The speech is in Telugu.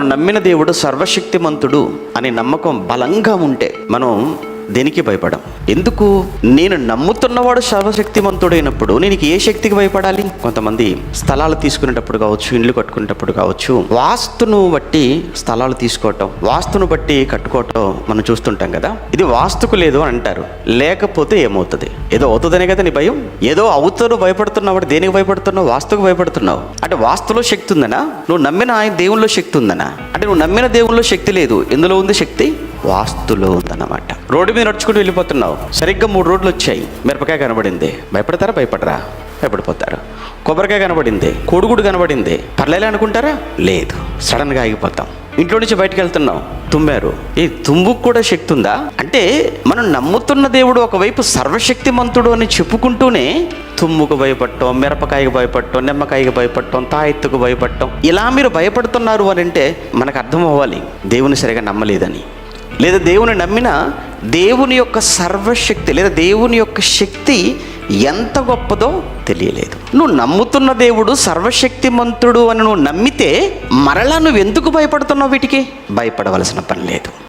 మనం నమ్మిన దేవుడు సర్వశక్తిమంతుడు అనే నమ్మకం బలంగా ఉంటే మనం దేనికి భయపడం. ఎందుకు? నేను నమ్ముతున్నవాడు సర్వశక్తిమంతుడైనప్పుడు నేను ఏ శక్తికి భయపడాలి? కొంతమంది స్థలాలు తీసుకునేటప్పుడు కావచ్చు, ఇండ్లు కట్టుకునేటప్పుడు కావచ్చు, వాస్తును బట్టి స్థలాలు తీసుకోవటం, వాస్తును బట్టి కట్టుకోవటం మనం చూస్తుంటాం కదా. ఇది వాస్తుకు లేదు అని అంటారు. లేకపోతే ఏమవుతుంది? ఏదో అవుతుందనే కదా నీ భయం. ఏదో అవుతాను భయపడుతున్నావు. దేనికి భయపడుతున్నావు? వాస్తుకు భయపడుతున్నావు. అంటే వాస్తులో శక్తి ఉందనా? నువ్వు నమ్మిన ఆయన దేవుల్లో శక్తి ఉందనా? అంటే నువ్వు నమ్మిన దేవుల్లో శక్తి లేదు. ఎందులో ఉంది శక్తి? వాస్తులో ఉందన్నమాట. రోడ్డు మీద నడుచుకుంటూ వెళ్ళిపోతున్నావు, సరిగ్గా 3 రోడ్లు వచ్చాయి. మిరపకాయ కనబడింది, భయపడతారా? భయపడరా? భయపడిపోతారు. కొబ్బరికాయ కనబడింది, కోడిగుడు కనబడింది, పర్లేలే అనుకుంటారా? లేదు, సడన్గా ఆగిపోతాం. ఇంట్లో నుంచి బయటకు వెళ్తున్నాం, తుమ్మారు. ఈ తుమ్ముకు కూడా శక్తి ఉందా? అంటే మనం నమ్ముతున్న దేవుడు ఒకవైపు సర్వశక్తిమంతుడు అని చెప్పుకుంటూనే తుమ్ముకు భయపడటం, మిరపకాయకు భయపడటం, నిమ్మకాయకు భయపడటం, తాయెత్తుకు భయపడటం, ఇలా మీరు భయపడుతున్నారు అని అంటే మనకు అర్థం అవ్వాలి దేవుని సరిగా నమ్మలేదని. లేదా దేవుని నమ్మిన దేవుని యొక్క సర్వశక్తి లేదా దేవుని యొక్క శక్తి ఎంత గొప్పదో తెలియలేదు. నువ్వు నమ్ముతున్న దేవుడు సర్వశక్తిమంతుడు అని నువ్వు నమ్మితే మరలా నువ్వు ఎందుకు భయపడుతున్నావు? వీటికి భయపడవలసిన పని లేదు.